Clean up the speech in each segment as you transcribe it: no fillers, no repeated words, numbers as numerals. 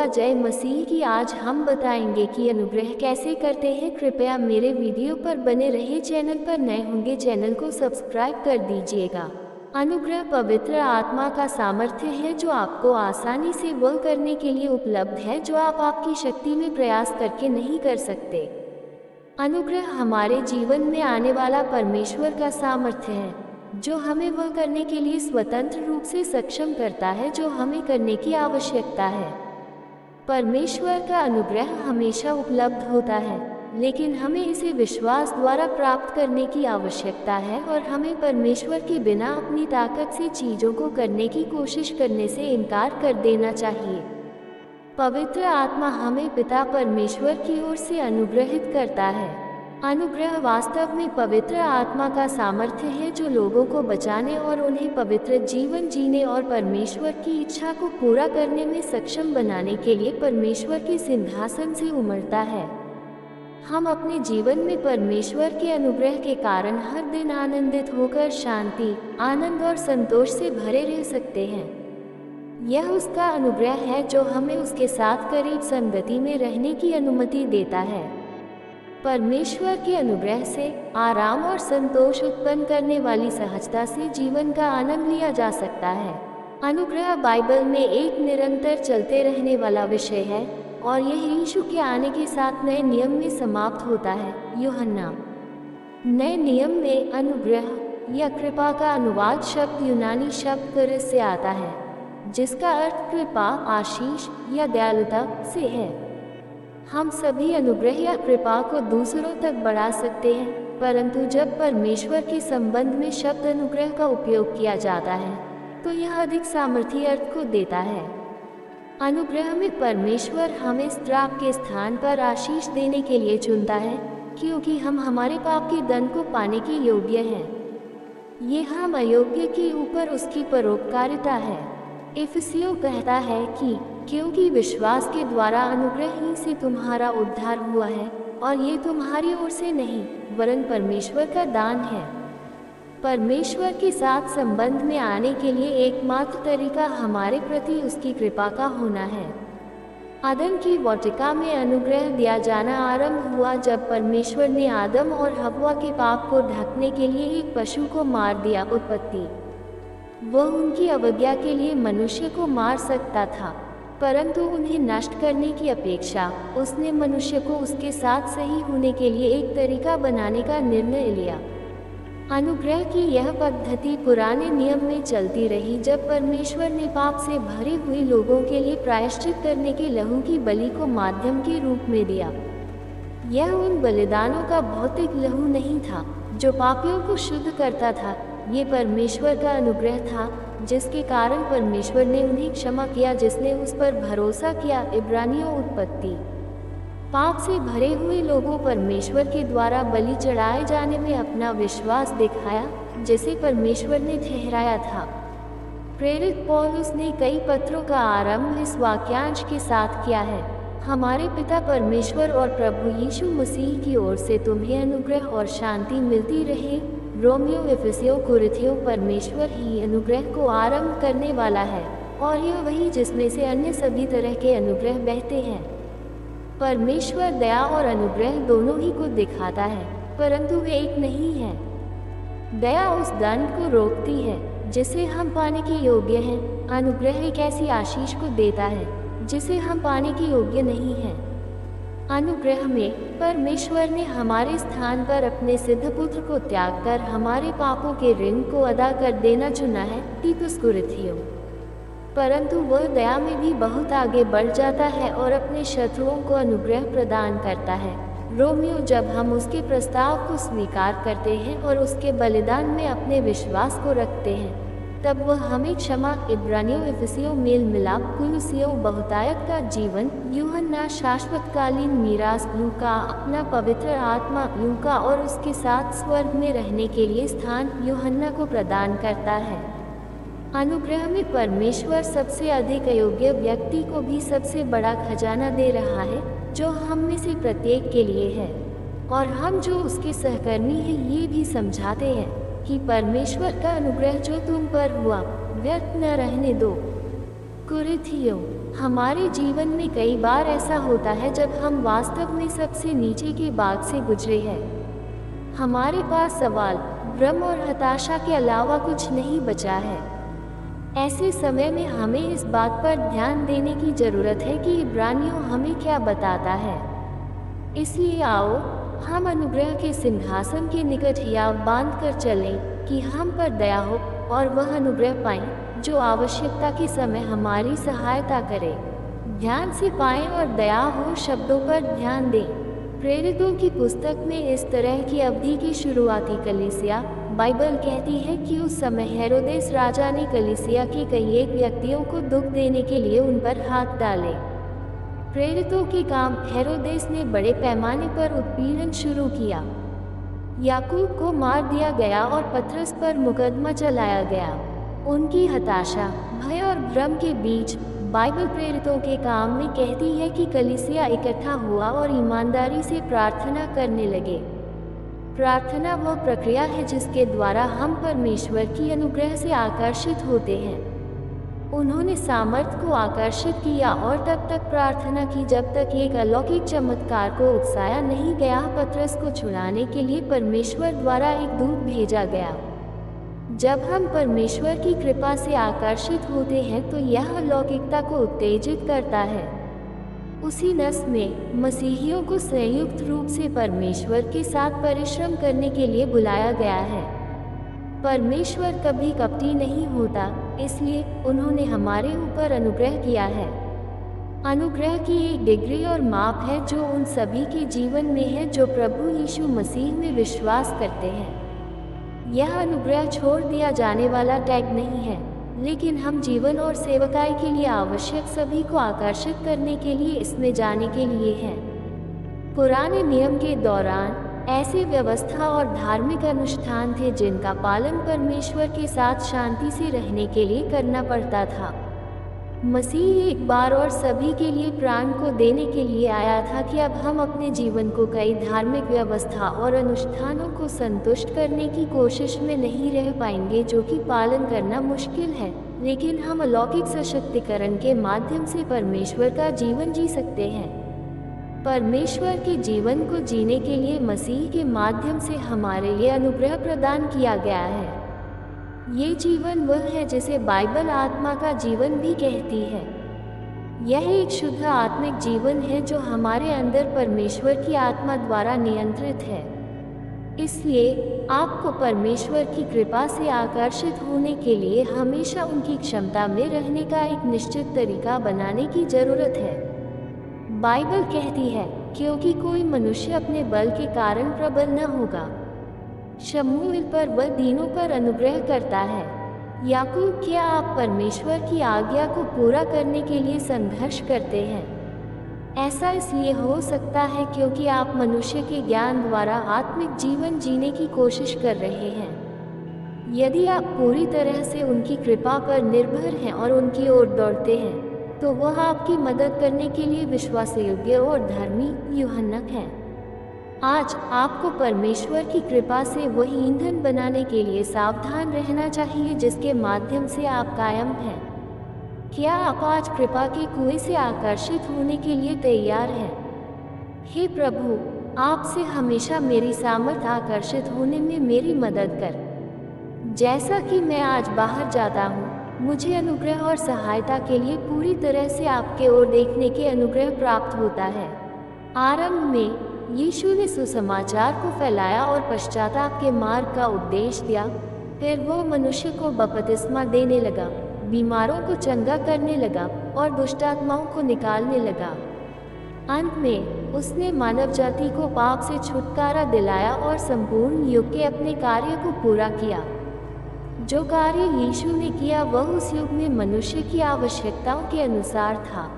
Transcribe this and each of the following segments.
का जय मसीह की। आज हम बताएंगे कि अनुग्रह कैसे करते हैं। कृपया मेरे वीडियो पर बने रहिए। चैनल पर नए होंगे चैनल को सब्सक्राइब कर दीजिएगा। अनुग्रह पवित्र आत्मा का सामर्थ्य है जो आपको आसानी से वो करने के लिए उपलब्ध है जो आप आपकी शक्ति में प्रयास करके नहीं कर सकते। अनुग्रह हमारे जीवन में आने वाला परमेश्वर का सामर्थ्य है जो हमें वह करने के लिए स्वतंत्र रूप से सक्षम करता है जो हमें करने की आवश्यकता है। परमेश्वर का अनुग्रह हमेशा उपलब्ध होता है, लेकिन हमें इसे विश्वास द्वारा प्राप्त करने की आवश्यकता है और हमें परमेश्वर के बिना अपनी ताकत से चीज़ों को करने की कोशिश करने से इनकार कर देना चाहिए। पवित्र आत्मा हमें पिता परमेश्वर की ओर से अनुग्रहित करता है। अनुग्रह वास्तव में पवित्र आत्मा का सामर्थ्य है जो लोगों को बचाने और उन्हें पवित्र जीवन जीने और परमेश्वर की इच्छा को पूरा करने में सक्षम बनाने के लिए परमेश्वर के सिंहासन से उमड़ता है। हम अपने जीवन में परमेश्वर के अनुग्रह के कारण हर दिन आनंदित होकर शांति, आनंद और संतोष से भरे रह सकते हैं। यह उसका अनुग्रह है जो हमें उसके साथ करीब संगति में रहने की अनुमति देता है। परमेश्वर के अनुग्रह से आराम और संतोष उत्पन्न करने वाली सहजता से जीवन का आनंद लिया जा सकता है। अनुग्रह बाइबल में एक निरंतर चलते रहने वाला विषय है और यह यीशु के आने के साथ नए नियम में समाप्त होता है। यूहन्ना। नए नियम में अनुग्रह या कृपा का अनुवाद शब्द यूनानी शब्द करिस से आता है, जिसका अर्थ कृपा, आशीष या दयालुता से है। हम सभी अनुग्रह या कृपा को दूसरों तक बढ़ा सकते हैं, परंतु जब परमेश्वर के संबंध में शब्द अनुग्रह का उपयोग किया जाता है तो यह अधिक सामर्थ्य अर्थ को देता है। अनुग्रह में परमेश्वर हमें श्राप के स्थान पर आशीष देने के लिए चुनता है, क्योंकि हम हमारे पाप के दंड को पाने के योग्य हैं। ये हम अयोग्य के ऊपर उसकी परोपकारिता है। इफिसियों कहता है कि क्योंकि विश्वास के द्वारा अनुग्रह ही से तुम्हारा उद्धार हुआ है और ये तुम्हारी ओर से नहीं वरन परमेश्वर का दान है। परमेश्वर के साथ संबंध में आने के लिए एकमात्र तरीका हमारे प्रति उसकी कृपा का होना है। आदम की वाटिका में अनुग्रह दिया जाना आरंभ हुआ जब परमेश्वर ने आदम और हव्वा के पाप को ढकने के लिए एक पशु को मार दिया। उत्पत्ति। वह उनकी अवज्ञा के लिए मनुष्य को मार सकता था, परंतु उन्हें नष्ट करने की अपेक्षा उसने मनुष्य को उसके साथ सही होने के लिए एक तरीका बनाने का निर्णय लिया। अनुग्रह की यह पद्धति पुराने नियम में चलती रही जब परमेश्वर ने पाप से भरे हुए लोगों के लिए प्रायश्चित करने के लहू की बलि को माध्यम के रूप में दिया। यह उन बलिदानों का भौतिक लहू नहीं था जो पापियों को शुद्ध करता था, ये परमेश्वर का अनुग्रह था जिसके कारण परमेश्वर ने उन्हें क्षमा किया जिसने उस पर भरोसा किया। इब्रानियों। उत्पत्ति। पाप से भरे हुए लोगों परमेश्वर के द्वारा बलि चढ़ाए जाने में अपना विश्वास दिखाया जिसे परमेश्वर ने ठहराया था। प्रेरित पौलुस ने कई पत्रों का आरंभ इस वाक्यांश के साथ किया है, हमारे पिता परमेश्वर और प्रभु यीशु मसीह की ओर से तुम्हें अनुग्रह और शांति मिलती रहे। रोमियो, इफिसियों, कुरिन्थियों। परमेश्वर ही अनुग्रह को आरंभ करने वाला है और यह वही जिसमें से अन्य सभी तरह के अनुग्रह बहते हैं। परमेश्वर दया और अनुग्रह दोनों ही को दिखाता है, परंतु वे एक नहीं है। दया उस दंड को रोकती है जिसे हम पाने के योग्य हैं। अनुग्रह एक ऐसी आशीष को देता है जिसे हम पाने के योग्य नहीं हैं। अनुग्रह में परमेश्वर ने हमारे स्थान पर अपने सिद्ध पुत्र को त्याग कर हमारे पापों के ऋण को अदा कर देना चुना है। तीतुस। कुरिन्थियों। परंतु वह दया में भी बहुत आगे बढ़ जाता है और अपने शत्रुओं को अनुग्रह प्रदान करता है। रोमियो। जब हम उसके प्रस्ताव को स्वीकार करते हैं और उसके बलिदान में अपने विश्वास को रखते हैं तब वह हमें क्षमा। इब्रानियों, इफिसियों, मेल मिलाप। कुलुसियों, बहुतायत का जीवन। यूहन्ना, शाश्वतकालीन मीरास। लूका, अपना पवित्र आत्मा। लूका और उसके साथ स्वर्ग में रहने के लिए स्थान यूहन्ना को प्रदान करता है। अनुग्रह में परमेश्वर सबसे अधिक अयोग्य व्यक्ति को भी सबसे बड़ा खजाना दे रहा है जो हम में से प्रत्येक के लिए है, और हम जो उसके सहकर्मी हैं ये भी समझाते हैं कि परमेश्वर का अनुग्रह जो तुम पर हुआ व्यर्थ न रहने दो। कुरिन्थियों। हमारे जीवन में कई बार ऐसा होता है जब हम वास्तव में सबसे नीचे के बाग से गुजरे हैं। हमारे पास सवाल, भ्रम और हताशा के अलावा कुछ नहीं बचा है। ऐसे समय में हमें इस बात पर ध्यान देने की ज़रूरत है कि इब्रानियों हमें क्या बताता है। इसलिए आओ हम अनुग्रह के सिंहासन के निकट हियाव बांध कर चलें कि हम पर दया हो और वह अनुग्रह पाएं जो आवश्यकता के समय हमारी सहायता करे। ध्यान से पाएं और दया हो शब्दों पर ध्यान दें। प्रेरितों की पुस्तक में इस तरह की अवधि की शुरुआती कलीसिया, बाइबल कहती है कि उस समय हेरोदेस राजा ने कलीसिया के कई एक व्यक्तियों को दुख देने के लिए उन पर हाथ डाले। प्रेरितों के काम, हेरोदेस ने बड़े पैमाने पर उत्पीड़न शुरू किया। याकूब को मार दिया गया और पतरस पर मुकदमा चलाया गया। उनकी हताशा, भय और भ्रम के बीच बाइबल प्रेरितों के काम में कहती है कि कलीसिया इकट्ठा हुआ और ईमानदारी से प्रार्थना करने लगे। प्रार्थना वह प्रक्रिया है जिसके द्वारा हम परमेश्वर की अनुग्रह से आकर्षित होते हैं। उन्होंने सामर्थ को आकर्षित किया और तब तक प्रार्थना की जब तक एक अलौकिक चमत्कार को उकसाया नहीं गया। पतरस को छुड़ाने के लिए परमेश्वर द्वारा एक दूत भेजा गया। जब हम परमेश्वर की कृपा से आकर्षित होते हैं तो यह अलौकिकता को उत्तेजित करता है। उसी नस में मसीहियों को संयुक्त रूप से परमेश्वर के साथ परिश्रम करने के लिए बुलाया गया है। परमेश्वर कभी कपटी नहीं होता, इसलिए उन्होंने हमारे ऊपर अनुग्रह किया है। अनुग्रह की एक डिग्री और माप है जो उन सभी के जीवन में है जो प्रभु यीशु मसीह में विश्वास करते हैं। यह अनुग्रह छोड़ दिया जाने वाला टैग नहीं है, लेकिन हम जीवन और सेवकाई के लिए आवश्यक सभी को आकर्षित करने के लिए इसमें जाने के लिए हैं। पुराने नियम के दौरान ऐसे व्यवस्था और धार्मिक अनुष्ठान थे जिनका पालन परमेश्वर के साथ शांति से रहने के लिए करना पड़ता था। मसीह एक बार और सभी के लिए प्राण को देने के लिए आया था कि अब हम अपने जीवन को कई धार्मिक व्यवस्था और अनुष्ठानों को संतुष्ट करने की कोशिश में नहीं रह पाएंगे जो कि पालन करना मुश्किल है, लेकिन हम अलौकिक सशक्तिकरण के माध्यम से परमेश्वर का जीवन जी सकते हैं। परमेश्वर के जीवन को जीने के लिए मसीह के माध्यम से हमारे लिए अनुग्रह प्रदान किया गया है। ये जीवन वह है जिसे बाइबल आत्मा का जीवन भी कहती है। यह एक शुद्ध आत्मिक जीवन है जो हमारे अंदर परमेश्वर की आत्मा द्वारा नियंत्रित है। इसलिए आपको परमेश्वर की कृपा से आकर्षित होने के लिए हमेशा उनकी क्षमता में रहने का एक निश्चित तरीका बनाने की जरूरत है। बाइबल कहती है, क्योंकि कोई मनुष्य अपने बल के कारण प्रबल न होगा। शमूएल पर वह दीनों पर अनुग्रह करता है। याकूब, क्या आप परमेश्वर की आज्ञा को पूरा करने के लिए संघर्ष करते हैं? ऐसा इसलिए हो सकता है क्योंकि आप मनुष्य के ज्ञान द्वारा आत्मिक जीवन जीने की कोशिश कर रहे हैं। यदि आप पूरी तरह से उनकी कृपा पर निर्भर हैं और उनकी ओर दौड़ते हैं, तो वह आपकी मदद करने के लिए विश्वासयोग्य और धर्मी यूहन्ना है। आज आपको परमेश्वर की कृपा से वही ईंधन बनाने के लिए सावधान रहना चाहिए जिसके माध्यम से आप कायम हैं। क्या आप आज कृपा के कुएं से आकर्षित होने के लिए तैयार हैं? हे प्रभु, आपसे हमेशा मेरी सामर्थ आकर्षित होने में मेरी मदद कर। जैसा कि मैं आज बाहर जाता हूँ, मुझे अनुग्रह और सहायता के लिए पूरी तरह से आपके ओर देखने के अनुग्रह प्राप्त होता है। आरंभ में यीशु ने सुसमाचार को फैलाया और पश्चाताप के मार्ग का उपदेश दिया। फिर वो मनुष्य को बपतिस्मा देने लगा, बीमारों को चंगा करने लगा और दुष्टात्माओं को निकालने लगा। अंत में उसने मानव जाति को पाप से छुटकारा दिलाया और संपूर्ण युग के अपने कार्य को पूरा किया। जो कार्य यीशु ने किया वह उस युग में मनुष्य की आवश्यकताओं के अनुसार था।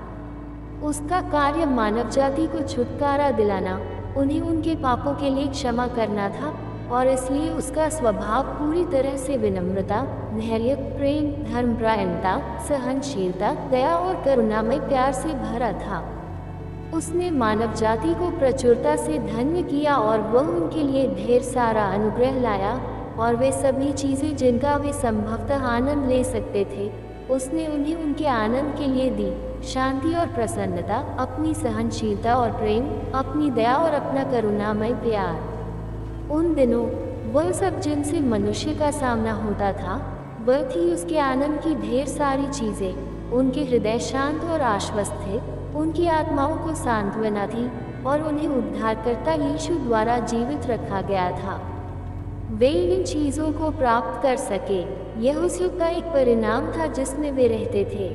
उसका कार्य मानव जाति को छुटकारा दिलाना, उन्हें उनके पापों के लिए क्षमा करना था, और इसलिए उसका स्वभाव पूरी तरह से विनम्रता, धैर्य, प्रेम, धर्मपरायणता, सहनशीलता, दया और करुणामय प्यार से भरा था। उसने मानव जाति को प्रचुरता से धन्य किया और वह उनके लिए ढेर सारा अनुग्रह लाया, और वे सभी चीज़ें जिनका वे संभवतः आनंद ले सकते थे, उसने उन्हें उनके आनंद के लिए दी। शांति और प्रसन्नता, अपनी सहनशीलता और प्रेम, अपनी दया और अपना करुणामय प्यार। उन दिनों वह सब जिनसे मनुष्य का सामना होता था, वह थी उसके आनंद की ढेर सारी चीज़ें। उनके हृदय शांत और आश्वस्त थे, उनकी आत्माओं को सांत्वना थी और उन्हें उद्धारकर्ता यीशु द्वारा जीवित रखा गया था। वे इन चीज़ों को प्राप्त कर सके, यह उस युग का एक परिणाम था जिसमें वे रहते थे।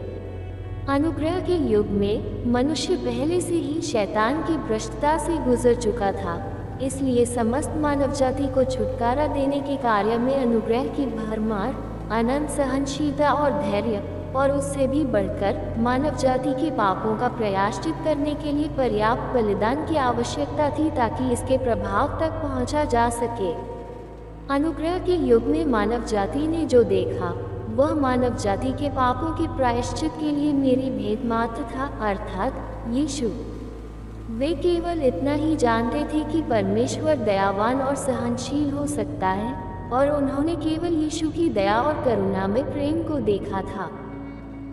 अनुग्रह के युग में मनुष्य पहले से ही शैतान की भ्रष्टता से गुजर चुका था, इसलिए समस्त मानव जाति को छुटकारा देने के कार्य में अनुग्रह की भरमार, अनंत सहनशीलता और धैर्य, और उससे भी बढ़कर मानव जाति के पापों का प्रायश्चित करने के लिए पर्याप्त बलिदान की आवश्यकता थी ताकि इसके प्रभाव तक पहुंचा जा सके। अनुग्रह के युग में मानव जाति ने जो देखा, वह मानव जाति के पापों के प्रायश्चित के लिए मेरी भेंट मात्र था, अर्थात यीशु। वे केवल इतना ही जानते थे कि परमेश्वर दयावान और सहनशील हो सकता है, और उन्होंने केवल यीशु की दया और करुणा में प्रेम को देखा था।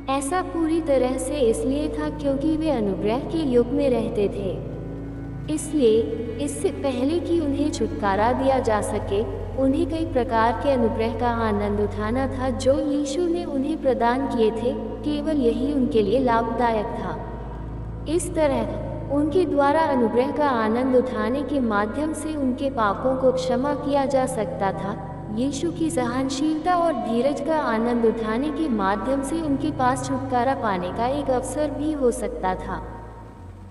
ऐसा पूरी तरह से इसलिए था क्योंकि वे अनुग्रह के युग में रहते थे। इसलिए इससे पहले कि उन्हें छुटकारा दिया जा सके, उन्हें कई प्रकार के अनुग्रह का आनंद उठाना था जो यीशु ने उन्हें प्रदान किए थे। केवल यही उनके लिए लाभदायक था। इस तरह उनके द्वारा अनुग्रह का आनंद उठाने के माध्यम से उनके पापों को क्षमा किया जा सकता था। यीशु की सहनशीलता और धीरज का आनंद उठाने के माध्यम से उनके पास छुटकारा पाने का एक अवसर भी हो सकता था।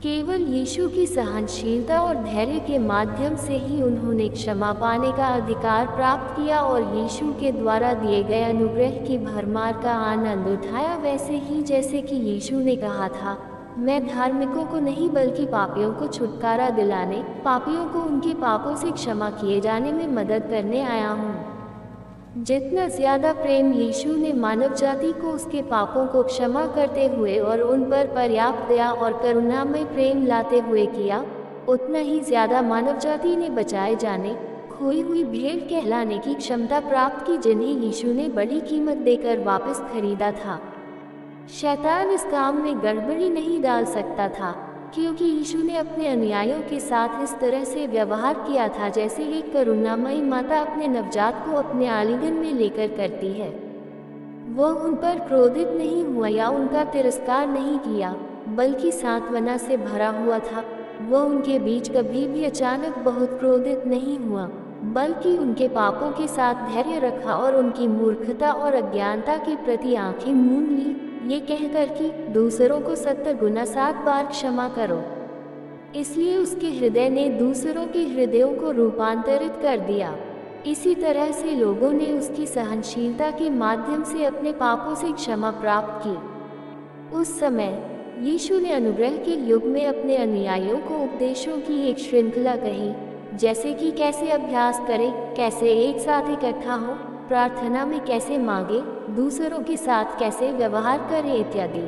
केवल यीशु की सहनशीलता और धैर्य के माध्यम से ही उन्होंने क्षमा पाने का अधिकार प्राप्त किया और यीशु के द्वारा दिए गए अनुग्रह की भरमार का आनंद उठाया, वैसे ही जैसे कि यीशु ने कहा था, मैं धार्मिकों को नहीं बल्कि पापियों को छुटकारा दिलाने, पापियों को उनके पापों से क्षमा किए जाने में मदद करने आया हूँ। जितना ज़्यादा प्रेम यीशु ने मानव जाति को उसके पापों को क्षमा करते हुए और उन पर पर्याप्त दया और करुणामय प्रेम लाते हुए किया, उतना ही ज़्यादा मानव जाति ने बचाए जाने, खोई हुई भेड़ कहलाने की क्षमता प्राप्त की, जिन्हें यीशु ने बड़ी कीमत देकर वापस खरीदा था। शैतान इस काम में गड़बड़ी नहीं डाल सकता था, क्योंकि यीशु ने अपने अनुयायियों के साथ इस तरह से व्यवहार किया था जैसे एक करुणामयी माता अपने नवजात को अपने आलिंगन में लेकर करती है। वह उन पर क्रोधित नहीं हुआ या उनका तिरस्कार नहीं किया, बल्कि सांत्वना से भरा हुआ था। वह उनके बीच कभी भी अचानक बहुत क्रोधित नहीं हुआ, बल्कि उनके पापों के साथ धैर्य रखा और उनकी मूर्खता और अज्ञानता के प्रति आंखें मूंद ली, ये कहकर कि दूसरों को 70 गुना 7 बार क्षमा करो। इसलिए उसके हृदय ने दूसरों के हृदयों को रूपांतरित कर दिया। इसी तरह से लोगों ने उसकी सहनशीलता के माध्यम से अपने पापों से क्षमा प्राप्त की। उस समय यीशु ने अनुग्रह के युग में अपने अनुयायियों को उपदेशों की एक श्रृंखला कही, जैसे कि कैसे अभ्यास करें, कैसे एक साथ इकट्ठा हो, प्रार्थना में कैसे मांगे, दूसरों के साथ कैसे व्यवहार करें इत्यादि।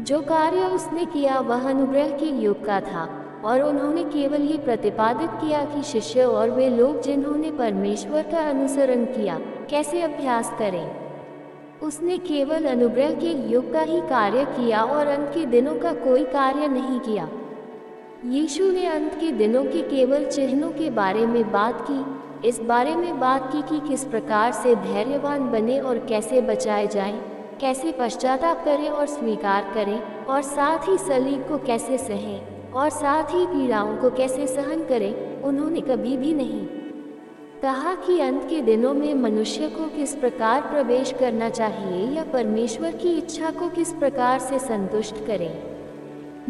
जो कार्य उसने किया वह अनुग्रह के युग का था, और उन्होंने केवल ये प्रतिपादित किया कि शिष्य और वे लोग जिन्होंने परमेश्वर का अनुसरण किया, कैसे अभ्यास करें। उसने केवल अनुग्रह के युग का ही कार्य किया और अंत के दिनों का कोई कार्य नहीं किया। यीशु ने अंत के दिनों के केवल चिन्हों के बारे में बात की, इस बारे में बात की कि किस प्रकार से धैर्यवान बने और कैसे बचाए जाएं, कैसे पश्चाताप करें और स्वीकार करें, और साथ ही सलीब को कैसे सहें, और साथ ही पीड़ाओं को कैसे सहन करें। उन्होंने कभी भी नहीं कहा कि अंत के दिनों में मनुष्य को किस प्रकार प्रवेश करना चाहिए या परमेश्वर की इच्छा को किस प्रकार से संतुष्ट करें।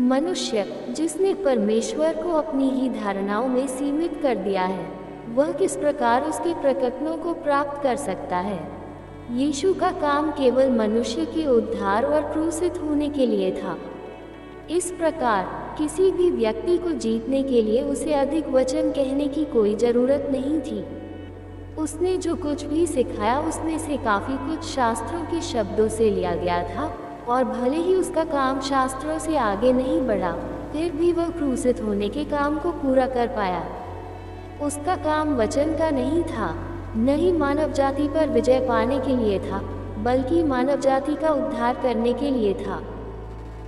मनुष्य जिसने परमेश्वर को अपनी ही धारणाओं में सीमित कर दिया है, वह किस प्रकार उसके प्रकटनों को प्राप्त कर सकता है। यीशु का काम केवल मनुष्य के उद्धार और क्रूसित होने के लिए था। इस प्रकार किसी भी व्यक्ति को जीतने के लिए उसे अधिक वचन कहने की कोई ज़रूरत नहीं थी। उसने जो कुछ भी सिखाया उसमें से काफ़ी कुछ शास्त्रों के शब्दों से लिया गया था, और भले ही उसका काम शास्त्रों से आगे नहीं बढ़ा, फिर भी वह क्रूसित होने के काम को पूरा कर पाया। उसका काम वचन का नहीं था, न ही मानव जाति पर विजय पाने के लिए था, बल्कि मानव जाति का उद्धार करने के लिए था।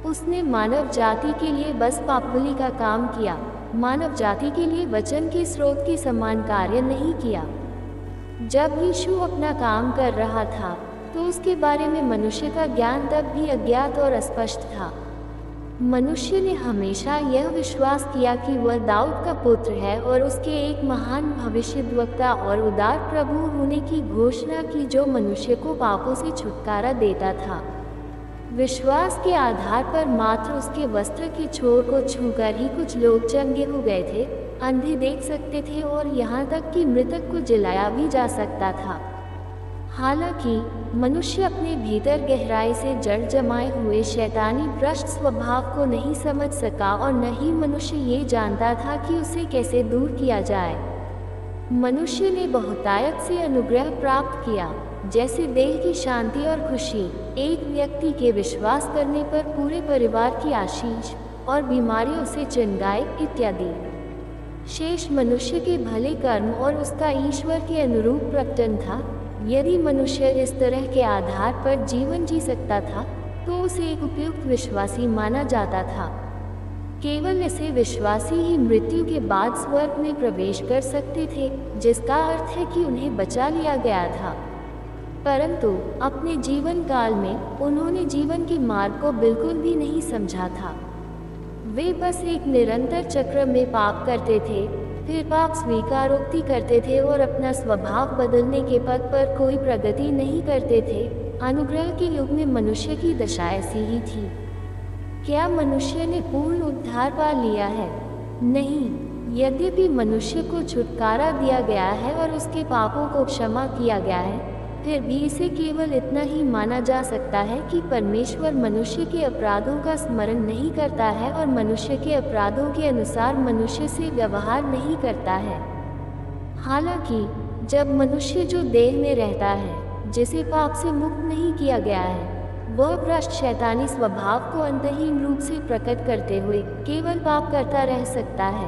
उसने मानव जाति के लिए बस पापबलि का काम किया, मानव जाति के लिए वचन के स्रोत के समान कार्य नहीं किया। जब यीशु अपना काम कर रहा था तो उसके बारे में मनुष्य का ज्ञान तब भी अज्ञात और अस्पष्ट था। मनुष्य ने हमेशा यह विश्वास किया कि वह दाऊद का पुत्र है और उसके एक महान भविष्यद्वक्ता और उदार प्रभु होने की घोषणा की जो मनुष्य को पापों से छुटकारा देता था। विश्वास के आधार पर मात्र उसके वस्त्र की छोर को छूकर ही कुछ लोग चंगे हो गए थे, अंधे देख सकते थे और यहाँ तक कि मृतक को जलाया भी जा सकता था। हालांकि मनुष्य अपने भीतर गहराई से जड़ जमाए हुए शैतानी भ्रष्ट स्वभाव को नहीं समझ सका और न ही मनुष्य ये जानता था कि उसे कैसे दूर किया जाए। मनुष्य ने बहुतायत से अनुग्रह प्राप्त किया, जैसे देह की शांति और खुशी, एक व्यक्ति के विश्वास करने पर पूरे परिवार की आशीष और बीमारियों से चंगाई इत्यादि। शेष मनुष्य के भले कर्म और उसका ईश्वर के अनुरूप प्रकटन था। यदि मनुष्य इस तरह के आधार पर जीवन जी सकता था तो उसे एक उपयुक्त विश्वासी माना जाता था। केवल ऐसे विश्वासी ही मृत्यु के बाद स्वर्ग में प्रवेश कर सकते थे, जिसका अर्थ है कि उन्हें बचा लिया गया था। परंतु अपने जीवन काल में उन्होंने जीवन के मार्ग को बिल्कुल भी नहीं समझा था। वे बस एक निरंतर चक्र में पाप करते थे, फिर पाप स्वीकारोक्ति करते थे और अपना स्वभाव बदलने के पथ पर कोई प्रगति नहीं करते थे। अनुग्रह के युग में मनुष्य की दशा ऐसी ही थी। क्या मनुष्य ने पूर्ण उद्धार पा लिया है? नहीं। यद्यपि मनुष्य को छुटकारा दिया गया है और उसके पापों को क्षमा किया गया है, फिर भी इसे केवल इतना ही माना जा सकता है कि परमेश्वर मनुष्य के अपराधों का स्मरण नहीं करता है और मनुष्य के अपराधों के अनुसार मनुष्य से व्यवहार नहीं करता है। हालांकि जब मनुष्य जो देह में रहता है, जिसे पाप से मुक्त नहीं किया गया है, वह भ्रष्ट शैतानी स्वभाव को अंतहीन रूप से प्रकट करते हुए केवल पाप करता रह सकता है।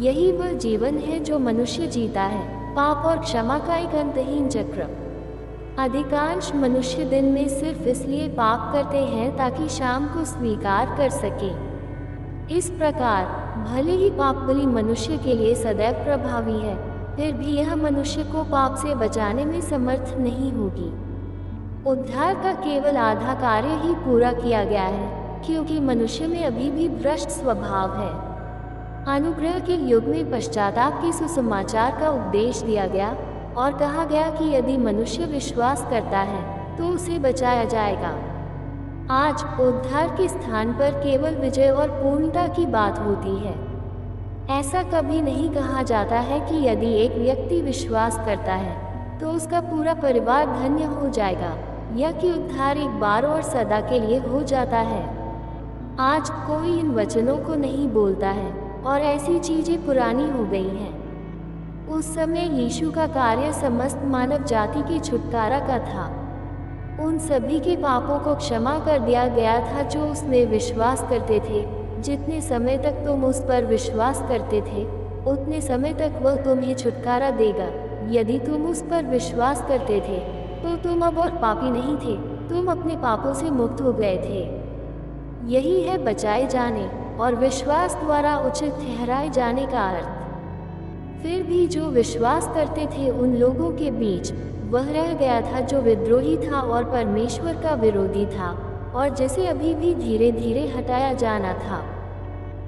यही वह जीवन है जो मनुष्य जीता है, पाप और क्षमा का एक अंतहीन चक्र। अधिकांश मनुष्य दिन में सिर्फ इसलिए पाप करते हैं ताकि शाम को स्वीकार कर सके। इस प्रकार भले ही पापबलि मनुष्य के लिए सदैव प्रभावी है, फिर भी यह मनुष्य को पाप से बचाने में समर्थ नहीं होगी। उद्धार का केवल आधा कार्य ही पूरा किया गया है, क्योंकि मनुष्य में अभी भी भ्रष्ट स्वभाव है। अनुग्रह के युग में पश्चाताप के सुसमाचार का उपदेश दिया गया और कहा गया कि यदि मनुष्य विश्वास करता है तो उसे बचाया जाएगा। आज उद्धार के स्थान पर केवल विजय और पूर्णता की बात होती है। ऐसा कभी नहीं कहा जाता है कि यदि एक व्यक्ति विश्वास करता है तो उसका पूरा परिवार धन्य हो जाएगा, या कि उद्धार एक बार और सदा के लिए हो जाता है। आज कोई इन वचनों को नहीं बोलता है और ऐसी चीजें पुरानी हो गई हैं। उस समय यीशु का कार्य समस्त मानव जाति के छुटकारा का था। उन सभी के पापों को क्षमा कर दिया गया था जो उसमें विश्वास करते थे। जितने समय तक तुम उस पर विश्वास करते थे, उतने समय तक वह तुम्हें छुटकारा देगा। यदि तुम उस पर विश्वास करते थे तो तुम अब और पापी नहीं थे, तुम अपने पापों से मुक्त हो गए थे। यही है बचाए जाने और विश्वास द्वारा उचित ठहराए जाने का अर्थ। फिर भी जो विश्वास करते थे उन लोगों के बीच वह रह गया था जो विद्रोही था और परमेश्वर का विरोधी था, और जिसे अभी भी धीरे धीरे हटाया जाना था।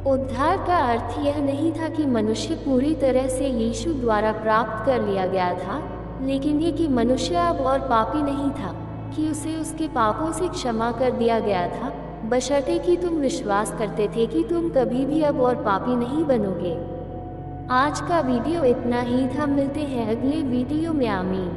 उद्धार का अर्थ यह नहीं था कि मनुष्य पूरी तरह से यीशु द्वारा प्राप्त कर लिया गया था, लेकिन ये कि मनुष्य अब और पापी नहीं था, कि उसे उसके पापों से क्षमा कर दिया गया था, बशर्ते कि तुम विश्वास करते थे कि तुम कभी भी अब और पापी नहीं बनोगे। आज का वीडियो इतना ही था। मिलते हैं अगले वीडियो में। आमीन।